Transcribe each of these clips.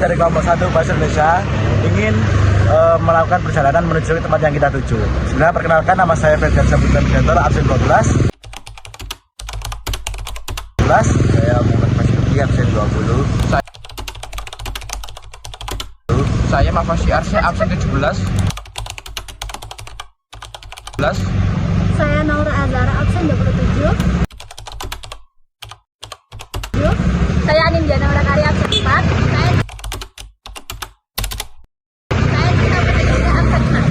dari kelompok 1 Bahasa Indonesia ingin melakukan perjalanan menuju ke tempat yang kita tuju. Sebenarnya perkenalkan, nama saya Ferdian Saputra Bidanto, absen 12. Saya Muhammad Masyuki, absen 20. Saya Mafasi Arsya, absen 17. Saya Naura Azara, absen 27. Saya Anindya Naura Karya, absen 4. Saya Tina Putri, absen 6.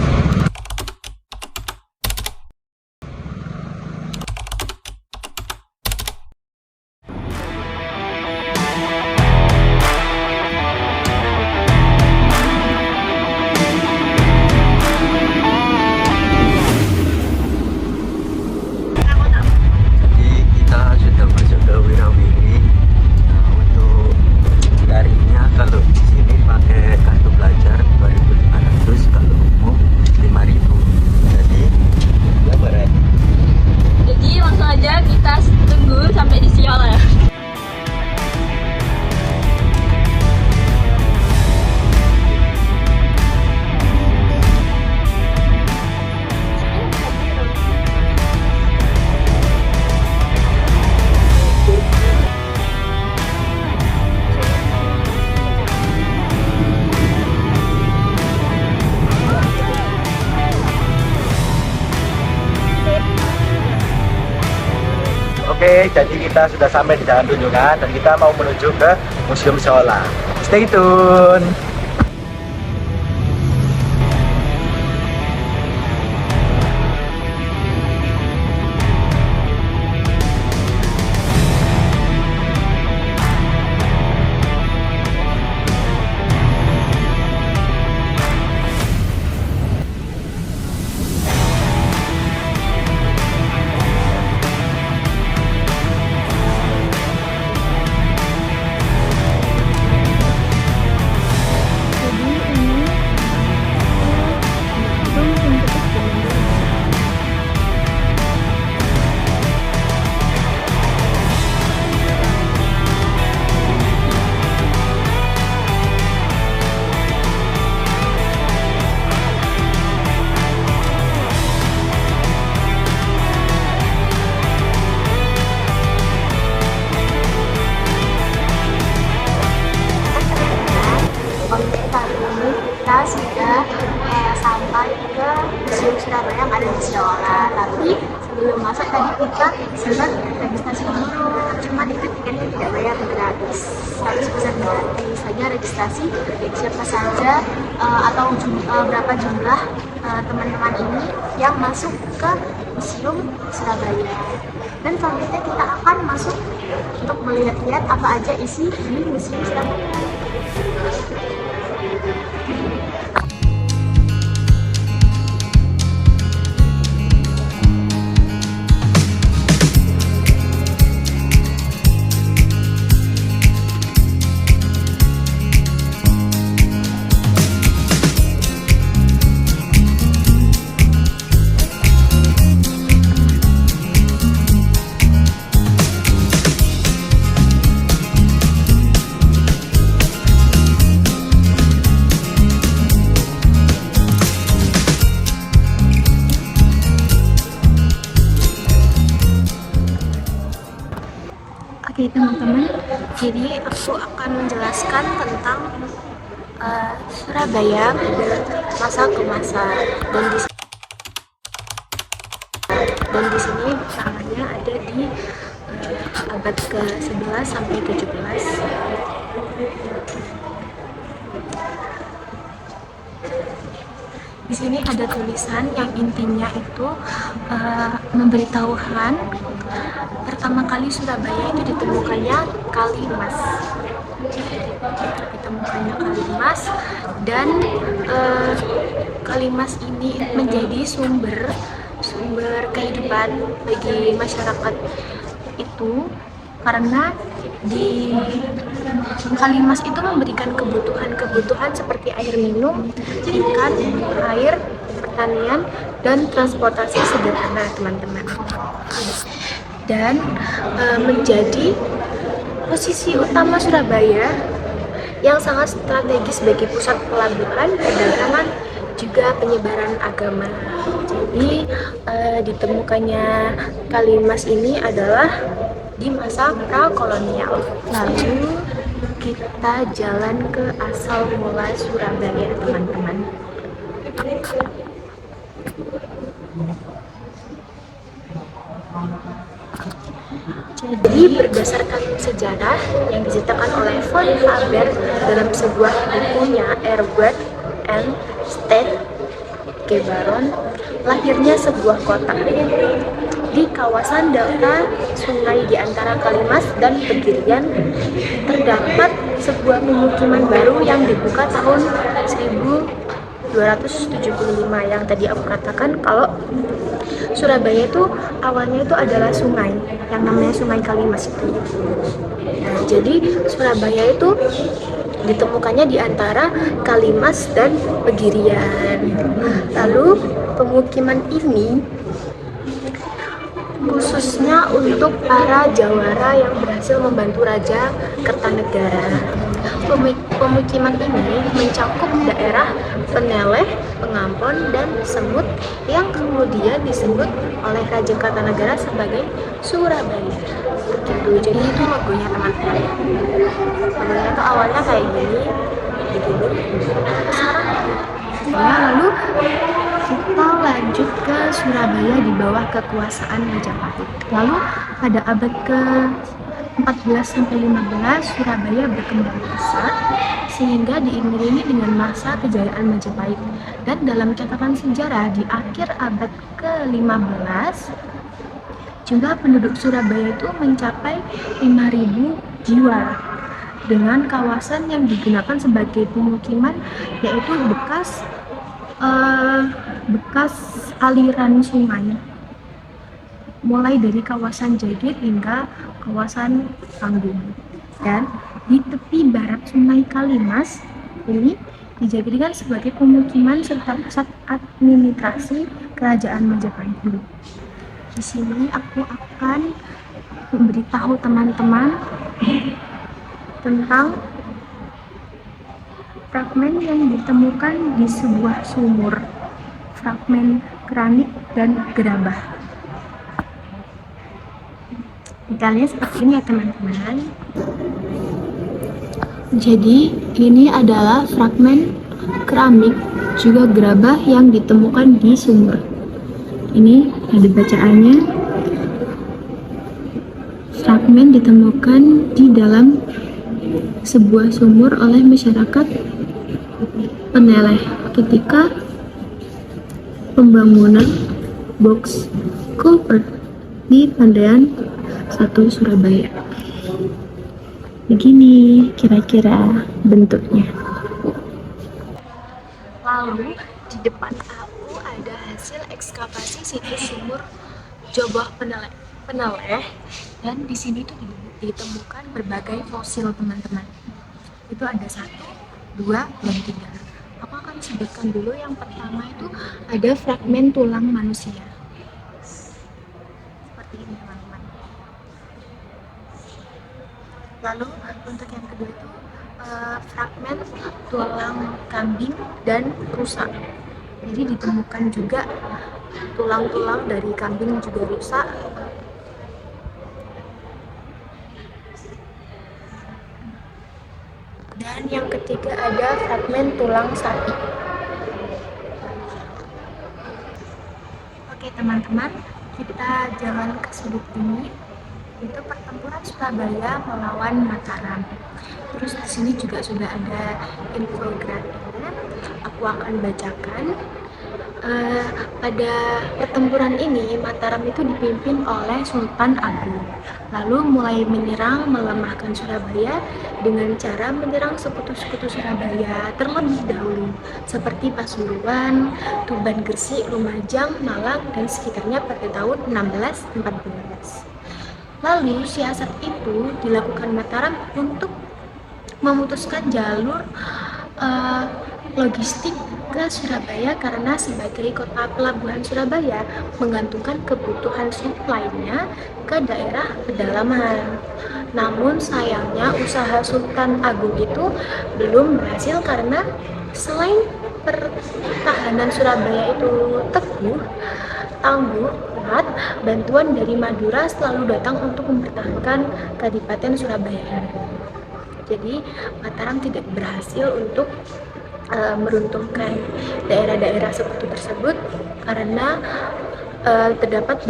Oke, jadi kita sudah sampai di Jalan Tunjungan dan kita mau menuju ke Museum Shola. Stay tune. Kita sudah sampai ke Museum Surabaya yang ada di Shola. Tapi sebelum masuk tadi kita sempat registrasi dulu. Cuman itu tiketnya tidak bayar, gratis, 100% gratis. Hanya registrasi siapa saja atau berapa jumlah teman-teman ini yang masuk ke Museum Surabaya. Dan selanjutnya kita akan masuk untuk melihat-lihat apa aja isi di Museum Surabaya. Oke teman-teman, jadi aku akan menjelaskan tentang Surabaya pada masa ke masa, dan di sini sangatnya ada di abad ke-11 sampai ke-17. Di sini ada tulisan yang intinya itu memberitahukan pertama kali Surabaya itu ditemukannya kali emas. Dan kali emas ini menjadi sumber kehidupan bagi masyarakat itu, karena di Kalimas itu memberikan kebutuhan seperti air minum, ikan, air, pertanian, dan transportasi sederhana, teman-teman. Dan menjadi posisi utama Surabaya yang sangat strategis bagi pusat pelabuhan, perdagangan, juga penyebaran agama. Jadi ditemukannya Kalimas ini adalah di masa prakolonial. Lalu kita jalan ke asal mula Surabaya, teman-teman. Jadi berdasarkan sejarah yang diceritakan oleh von Faber dalam sebuah bukunya Erbert and State Gebaron, lahirnya sebuah kota di kawasan delta sungai di antara Kalimas dan Pegirian. Terdapat sebuah pemukiman baru yang dibuka tahun 1275 yang tadi aku katakan kalau Surabaya itu awalnya itu adalah sungai yang namanya Sungai Kalimas itu. Nah, jadi Surabaya itu ditemukannya di antara Kalimas dan Pegirian. Lalu pemukiman ini khususnya untuk para jawara yang berhasil membantu Raja Kertanegara. Pemukiman ini mencakup daerah Peneleh, Pengampon, dan Semut yang kemudian disebut oleh Raja Kertanegara sebagai Surabaya. Gitu. Jadi itu logonya, teman-teman. Logonya itu awalnya kayak gini, begini. Lalu kita lanjut ke Surabaya di bawah kekuasaan Majapahit. Lalu pada abad ke-14-15 Surabaya berkembang pesat sehingga diiringi dengan masa kejayaan Majapahit. Dan dalam catatan sejarah di akhir abad ke-15 jumlah penduduk Surabaya itu mencapai 5.000 jiwa dengan kawasan yang digunakan sebagai pemukiman yaitu bekas aliran sungai mulai dari kawasan Jagir hingga kawasan Panggung. Dan di tepi barat Sungai Kalimas ini dijadikan sebagai pemukiman serta pusat administrasi kerajaan Majapahit dulu. Di sini aku akan memberitahu teman-teman tentang fragmen yang ditemukan di sebuah sumur, fragmen keramik dan gerabah. Detailnya seperti ini ya, teman-teman. Jadi ini adalah fragmen keramik juga gerabah yang ditemukan di sumur. Ini ada bacaannya. Fragmen ditemukan di dalam sebuah sumur oleh masyarakat Peneleh ketika pembangunan box culvert di Pandaian 1 Surabaya. Begini kira-kira bentuknya. Lalu di depan aku ada hasil ekskavasi situs sumur Joboh Peneleh, dan di sini tuh ditemukan berbagai fosil, teman-teman. Itu ada 1, 2, dan 3. Aku akan sebutkan dulu. Yang pertama itu ada fragmen tulang manusia. Seperti ini, teman-teman. Lalu untuk yang kedua itu fragmen tulang kambing dan rusa. Jadi ditemukan juga tulang-tulang dari kambing juga rusa. Dan yang ketiga ada fragmen tulang sapi. Oke, teman-teman, kita jalan ke sudut ini. Itu pertempuran Surabaya melawan Mataram. Terus di sini juga sudah ada infografiknya. Aku akan bacakan. Pada pertempuran ini Mataram itu dipimpin oleh Sultan Agung. Lalu mulai menyerang melemahkan Surabaya dengan cara menyerang sekutu-sekutu Surabaya terlebih dahulu seperti Pasuruan, Tuban Gresik, Lumajang, Malang dan sekitarnya pada tahun 1614. Lalu siasat itu dilakukan Mataram untuk memutuskan jalur logistik ke Surabaya karena sebagai kota pelabuhan Surabaya menggantungkan kebutuhan supply-nya ke daerah pedalaman. Namun sayangnya usaha Sultan Agung itu belum berhasil karena selain pertahanan Surabaya itu teguh, tangguh, kuat, bantuan dari Madura selalu datang untuk mempertahankan Kadipaten Surabaya ini. Jadi Mataram tidak berhasil untuk meruntuhkan daerah-daerah seperti tersebut karena terdapat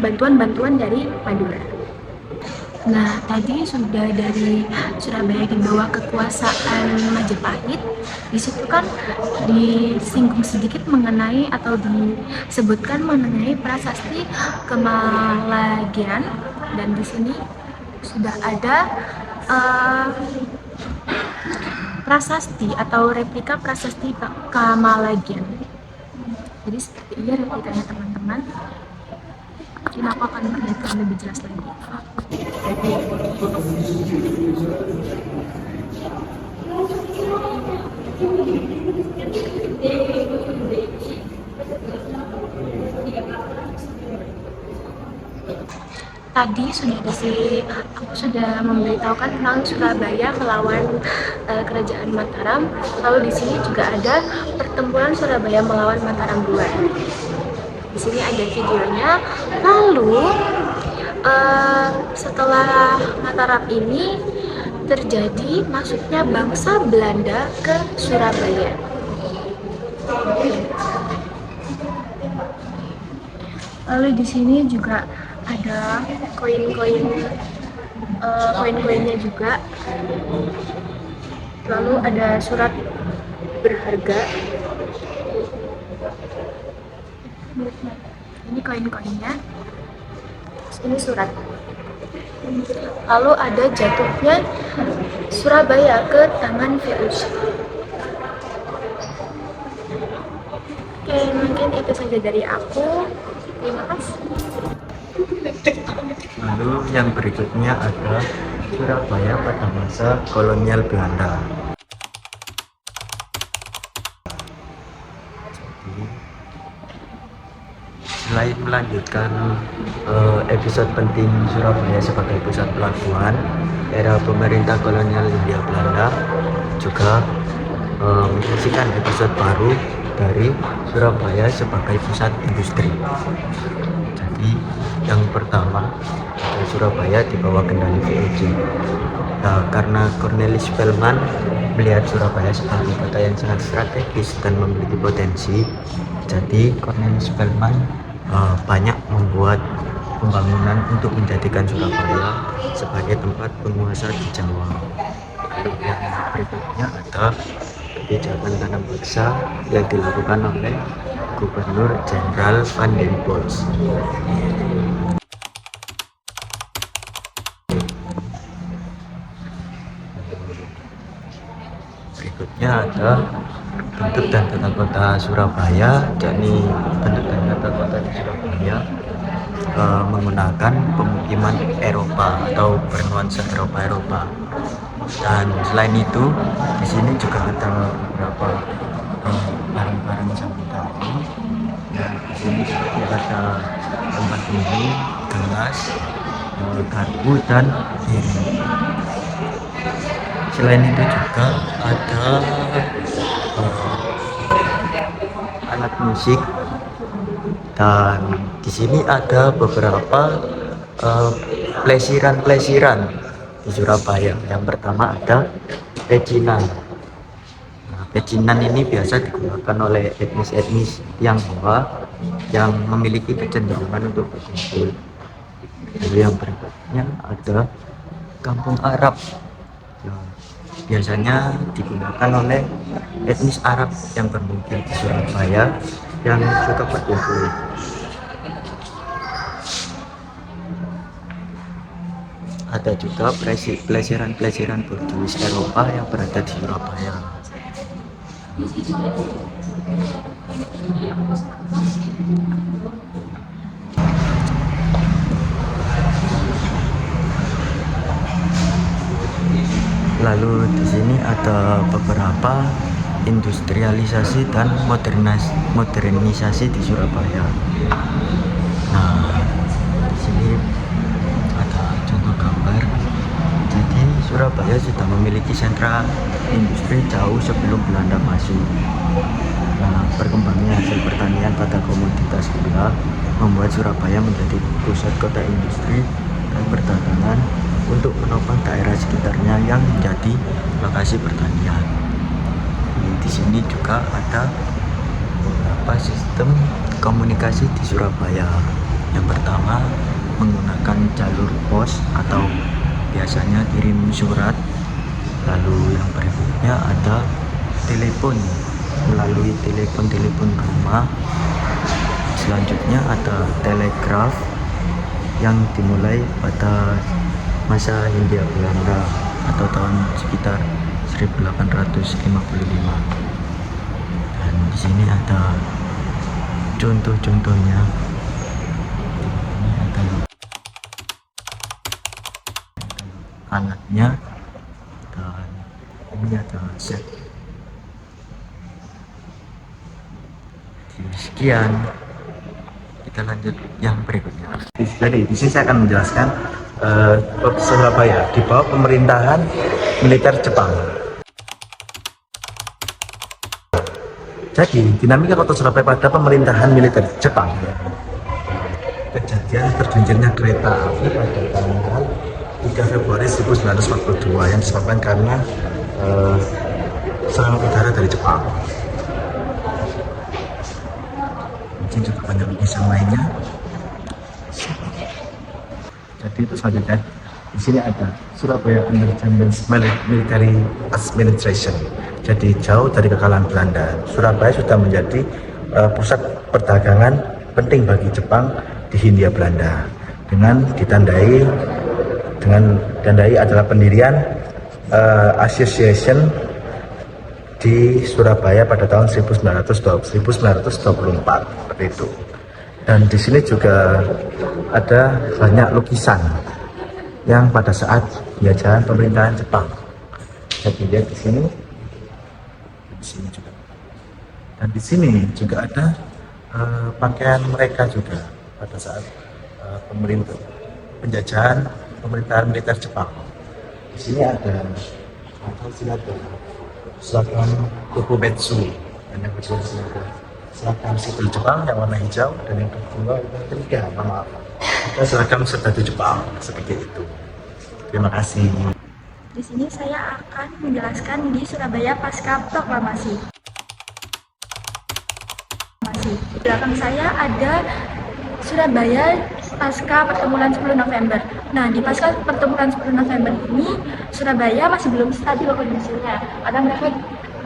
bantuan-bantuan dari Madura. Nah, tadi sudah dari Surabaya di bawah kekuasaan Majapahit. Di situ kan disinggung sedikit mengenai atau disebutkan mengenai prasasti Kemalagian, dan di sini sudah ada prasasti atau replika prasasti Kamalagian. Jadi seperti ini replikanya teman-teman. Mungkin aku akan memperlihatkan lebih jelas lagi. Tadi aku sudah memberitahukan tentang Surabaya melawan kerajaan Mataram. Lalu di sini juga ada pertempuran Surabaya melawan Mataram II. Di sini ada videonya. Lalu setelah Mataram ini terjadi masuknya bangsa Belanda ke Surabaya. Lalu di sini juga ada koin-koinnya juga. Lalu ada surat berharga. Ini koin-koinnya. Ini surat. Lalu ada jatuhnya Surabaya ke tangan VOC. Oke, mungkin itu saja dari aku. Terima kasih. Lalu yang berikutnya ada Surabaya pada masa kolonial Belanda. Selain melanjutkan episode penting Surabaya sebagai pusat pelabuhan era pemerintah kolonial Hindia Belanda, juga menyaksikan episode baru dari Surabaya sebagai pusat industri. Jadi yang pertama, Surabaya di bawah kendali VOC. Nah, karena Cornelis Spelman melihat Surabaya sebagai kota yang sangat strategis dan memiliki potensi, jadi Cornelis Spelman banyak membuat pembangunan untuk menjadikan Surabaya sebagai tempat penguasa di Jawa. Lalu yang berikutnya ada kebijakan tanam paksa yang dilakukan oleh Gubernur Jenderal Van den Bosch. Berikutnya ada bentuk dan tata kota Surabaya, yakni bentuk dan tata kota di Surabaya menggunakan pemukiman Eropa atau bernuansa Eropa. Dan selain itu, di sini juga ada beberapa barang-barang sambutan. Dan di sini ada tempat minum, gelas, garpu dan piring. Selain itu juga ada alat musik, dan di sini ada beberapa plesiran di Surabaya. Yang pertama ada pecinan. Nah, pecinan ini biasa digunakan oleh etnis-etnis Tionghoa yang memiliki kecenderungan untuk berkumpul. Lalu yang berikutnya ada kampung Arab. Nah, biasanya digunakan oleh etnis Arab yang bermukim di Surabaya yang suka berkumpul. Ada juga plesiran Portugis Eropa yang berada di Surabaya. Lalu di sini ada beberapa industrialisasi dan modernisasi di Surabaya. Nah, di sini ada contoh gambar. Jadi Surabaya sudah memiliki sentra industri jauh sebelum Belanda masuk. Nah, perkembangan hasil pertanian pada komoditas gula membuat Surabaya menjadi pusat kota industri dan perdagangan untuk menopang daerah sekitarnya yang menjadi lokasi pertanian. Di sini juga ada beberapa sistem komunikasi di Surabaya. Yang pertama menggunakan jalur pos atau biasanya kirim surat. Lalu yang berikutnya ada telepon melalui telepon rumah. Selanjutnya ada telegraf yang dimulai pada masa Hindia Belanda atau tahun sekitar 1855. Dan di sini ada contoh-contohnya. Ini ada alatnya dan ini ada set. Sekian, kita lanjut yang berikutnya. Jadi di sini saya akan menjelaskan Surabaya di bawah pemerintahan militer Jepang. Jadi dinamika kota Surabaya pada pemerintahan militer Jepang. Kejadian tergelincirnya kereta api pada tanggal 3 Februari 1942 yang disebabkan karena serangan udara dari Jepang. Mungkin juga banyak lukisan lainnya. Jadi itu selanjutnya di sini ada Surabaya Independence Military Administration. Jadi jauh dari kekalahan Belanda, Surabaya sudah menjadi pusat perdagangan penting bagi Jepang di Hindia Belanda. Dengan ditandai adalah pendirian association di Surabaya pada tahun 1924 seperti itu. Dan di sini juga ada banyak lukisan yang pada saat penjajahan pemerintahan Jepang. Jadi lihat di sini juga. Dan di sini juga ada pakaian mereka juga pada saat penjajahan pemerintahan militer Jepang. Di sini ada seragam Kokubetsu, dan yang kedua ada seragam sipil Jepang yang warna hijau, dan yang ketiga ada seragam serdadu Jepang seperti itu. Terima kasih. Di sini saya akan menjelaskan di Surabaya pasca proklamasi. Di belakang saya ada Surabaya pasca pertempuran 10 November. Nah, di pasca pertempuran 10 November ini Surabaya masih belum stabil kondisinya. Ada mereka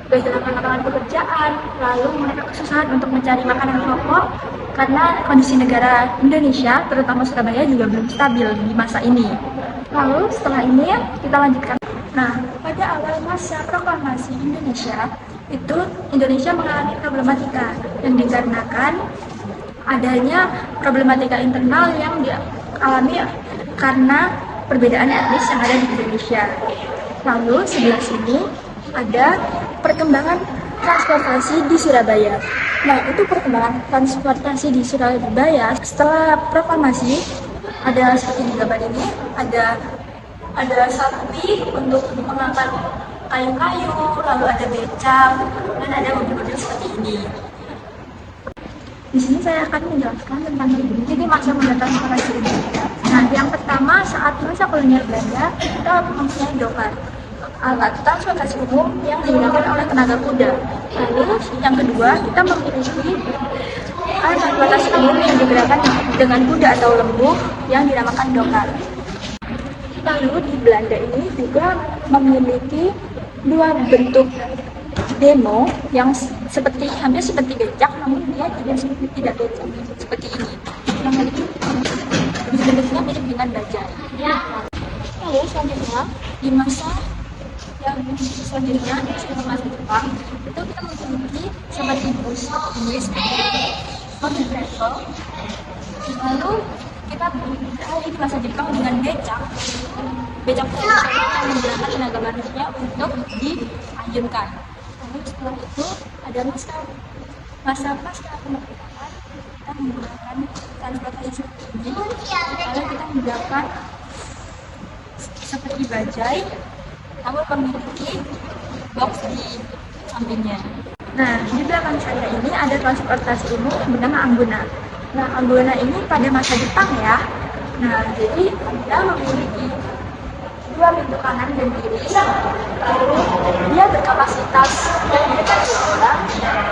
kehilangan lapangan pekerjaan, lalu mereka kesusahan untuk mencari makanan pokok karena kondisi negara Indonesia, terutama Surabaya juga belum stabil di masa ini. Lalu setelah ini kita lanjutkan. Nah, pada awal masa proklamasi Indonesia, itu Indonesia mengalami problematika yang dikarenakan adanya problematika internal yang dialami karena perbedaan etnis yang ada di Indonesia. Lalu sebelah sini ada perkembangan transportasi di Surabaya. Nah, itu perkembangan transportasi di Surabaya setelah proklamasi ada seperti di gambar ini, ada sapi untuk mengangkat kayu-kayu, lalu ada becak, dan ada mobil-mobil seperti ini. Di sini saya akan menjelaskan tentang ini masa transportasi Indonesia. Nah, yang pertama saat masa kolonial Belanda, kita mempunyai dokar, alat transportasi umum yang digunakan oleh tenaga kuda. Lalu yang kedua, kita memiliki alat transportasi umum yang digerakkan dengan kuda atau lembu yang dinamakan dokar. Lalu di Belanda ini juga memiliki dua bentuk demo yang hampir seperti becak, namun dia tidak becak seperti ini. Yang ini bentuknya mirip dengan bajai. Lalu selanjutnya di masa yang selanjutnya di masa Jepang itu kita memiliki seperti bus, mobil travel. Lalu kita beralih di masa Jepang dengan becak tradisional yang menggunakan tenaga manusia untuk diayunkan. Lalu setelah itu ada masa pasca kemerdekaan, kita menggunakan transportasi seperti ini. Lalu kita menggunakan seperti bajai, namun memiliki box di sampingnya. Nah, di belakang saya ini ada transportasi umum bernama Angguna. Nah, Angguna ini pada masa Jepang ya. Nah, jadi Anda memiliki dua pintu kanan dan kiri. Lalu dia berkapasitas yang dekat 2 orang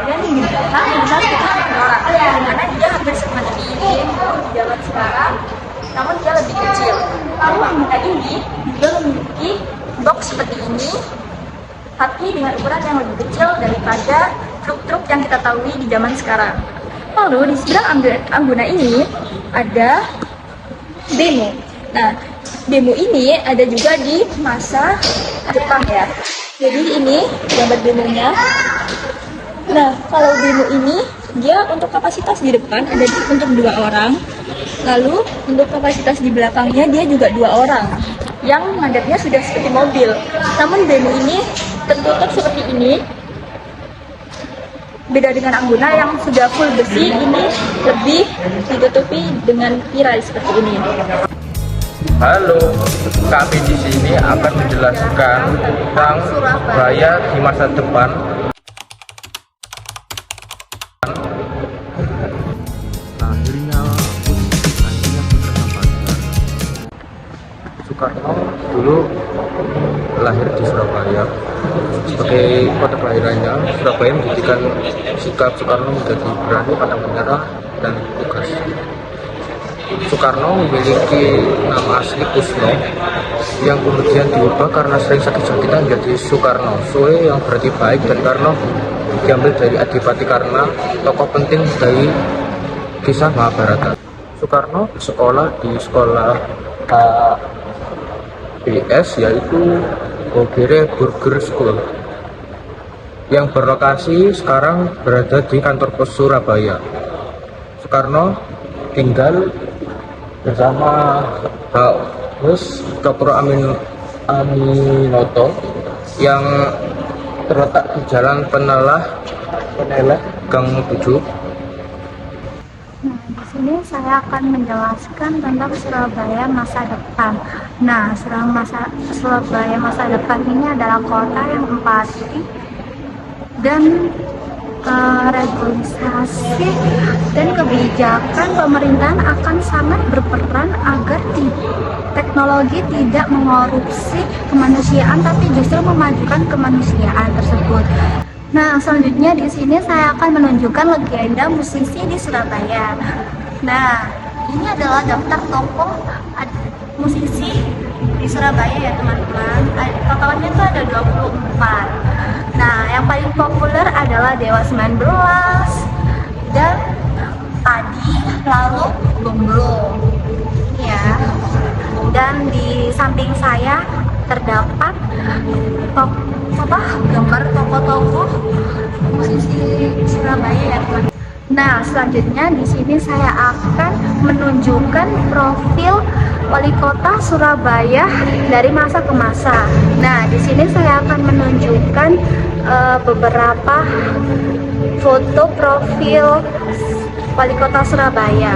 dan di belakang bisa sekitar 3 orang. Karena dia hampir seperti ini di zaman sekarang, namun dia lebih kecil. Lalu Angguna ini juga memiliki box seperti ini, tapi dengan ukuran yang lebih kecil daripada truk-truk yang kita tahu di zaman sekarang. Lalu di seberang Angguna ini ada demo. Nah, demo ini ada juga di masa Jepang ya. Jadi ini gambar demonya. Nah, kalau demo ini dia untuk kapasitas di depan ada untuk 2 orang. Lalu untuk kapasitas di belakangnya dia juga 2 orang. Yang mandatnya sudah seperti mobil. Namun demo ini tertutup seperti ini. Beda dengan Angguna yang sudah full besi, ini lebih ditutupi dengan tirai seperti ini. Halo, kami di sini akan menjelaskan tentang Surabaya di masa depan. Akhirnya Soekarno dulu lahir di Surabaya. Sebagai kota kelahirannya, Surabaya menjadikan sikap Soekarno menjadi berani pantang menyerah dan tegas. Soekarno memiliki nama asli Kusno yang kemudian diubah karena sering sakit-sakitan menjadi Soekarno. Soe yang berarti baik, dan Karno diambil dari Adipati Karna, tokoh penting dari kisah Mahabharata. Soekarno bersekolah di sekolah BS, yaitu Bogere Burger School, yang berlokasi sekarang berada di kantor pos Surabaya. Soekarno tinggal bersama Pak Mus Cokro Aminoto yang terletak di Jalan Peneleh Gang 7. Nah, di sini saya akan menjelaskan tentang Surabaya masa depan. Nah, Surabaya masa depan ini adalah kota yang empati dan regulasi dan kebijakan pemerintahan akan sangat berperan agar teknologi tidak menkorupsi kemanusiaan, tapi justru memajukan kemanusiaan tersebut. Nah, selanjutnya di sini saya akan menunjukkan legenda musisi di Surabaya. Nah, ini adalah daftar tokoh musisi di Surabaya ya teman-teman. Totalnya itu ada 24. Nah, yang paling populer adalah Dewa 19 dan Padi, lalu Gomblo. Ya. Dan di samping saya terdapat gambar tokoh-tokoh musisi Surabaya ya teman. Nah, selanjutnya di sini saya akan menunjukkan profil wali kota Surabaya dari masa ke masa. Nah, di sini saya akan menunjukkan beberapa foto profil wali kota Surabaya.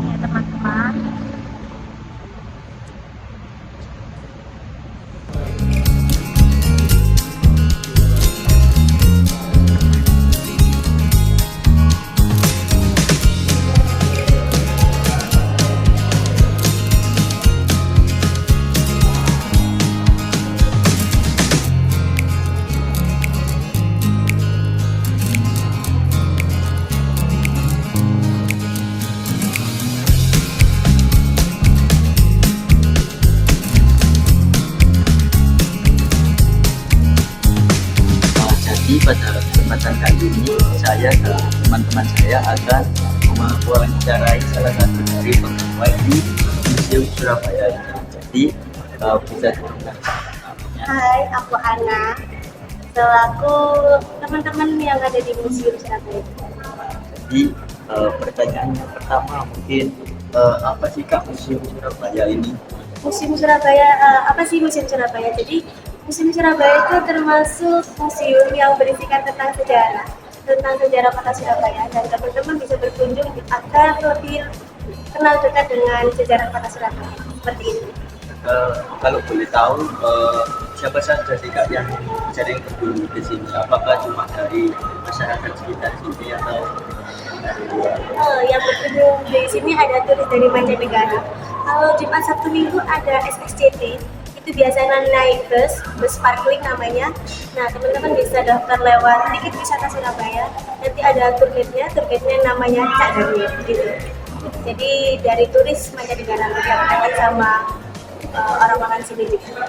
Ya, teman-teman. Jadi pada kesempatan kali ini saya dan teman-teman saya akan mewawancarai salah satu dari pegawai di Museum Surabaya ini. Jadi bisa Hai, aku Ana, selaku teman-teman yang ada di Museum Surabaya. Jadi pertanyaan yang pertama mungkin Apa sih Kak Museum Surabaya ini? Museum Surabaya, apa sih Museum Surabaya? Jadi Museum Surabaya itu termasuk museum yang berisikan tentang sejarah kota Surabaya, dan teman-teman bisa berkunjung agar lebih kenal dekat dengan sejarah kota Surabaya. Seperti itu. Kalau boleh tahu, siapa saja sih Kak yang sering berkunjung ke sini? Apakah cuma dari masyarakat sekitar sini atau dari luar? Yang berkunjung di sini ada turis dari mancanegara. Kalau Jumat Sabtu Minggu ada SSCT, itu biasanya naik bus sparkling namanya. Nah, teman-teman bisa daftar lewat tiket wisata Surabaya. Nanti ada tour guide-nya namanya Cak Daniel gitu. Jadi dari turis mancanegara yang datang sama orang-orang sini juga.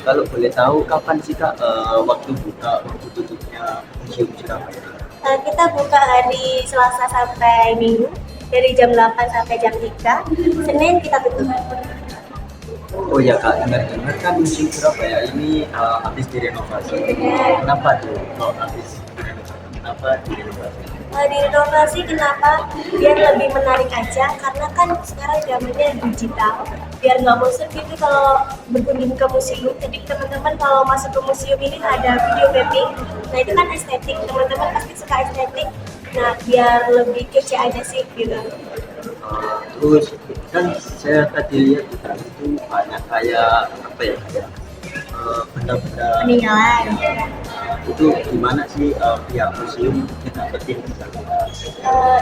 Kalau boleh tahu, kapan sih Kak waktu buka, waktu tutupnya Museum Surabaya? Kita buka hari Selasa sampai Minggu dari jam 8 sampai jam 3. Senin kita tutup. Oh ya Kak, dengar-dengar kan Museum Surabaya ini habis direnovasi. Kenapa tuh kok habis direnovasi? Kenapa direnovasi? Direnovasi kenapa? Biar lebih menarik aja, karena kan sekarang zamannya digital. Biar nggak bosan gitu kalau berkunjung ke museum. Jadi teman-teman kalau masuk ke museum ini ada video mapping. Nah itu kan estetik, teman-teman pasti suka estetik. Nah biar lebih kece aja sih gitu. Terus kan saya tadi lihat itu banyak kayak apa ya, kayak benda-benda Peninggalan. itu gimana sih pihak museum kita dapetin?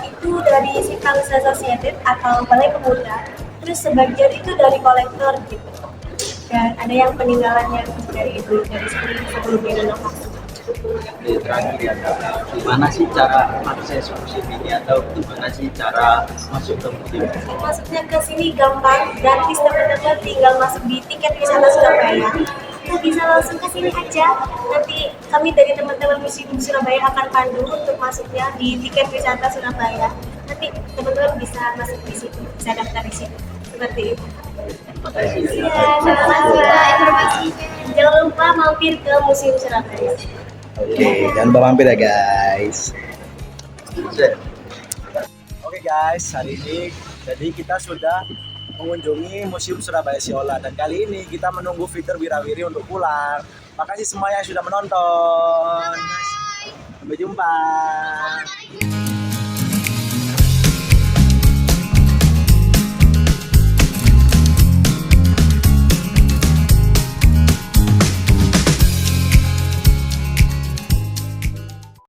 Itu dari Simpang Associated atau Balai Pemuda. Terus sebagian itu dari kolektor gitu. Dan ada yang peninggalannya dari itu dari sebelum direnovasi. Terakhir ya Kak, gimana sih cara akses museum ini atau gimana sih cara masuk ke museum? Masuknya ke sini gampang, gratis, teman-teman tinggal masuk di tiket wisata Surabaya. Nah, bisa langsung ke sini aja. Nanti kami dari teman-teman Museum Surabaya akan pandu untuk masuknya di tiket wisata Surabaya. Nanti teman-teman bisa masuk di situ, bisa daftar di situ. Seperti itu. Terima kasih ya. Iya, sama-sama informasinya. Jangan lupa mampir ke Museum Surabaya. Oke, jangan lupa mampir ya guys. Oke guys, hari ini jadi kita sudah mengunjungi Museum Surabaya Siola, dan kali ini kita menunggu Victor Wirawiri untuk pulang. Makasih semua yang sudah menonton. Sampai jumpa.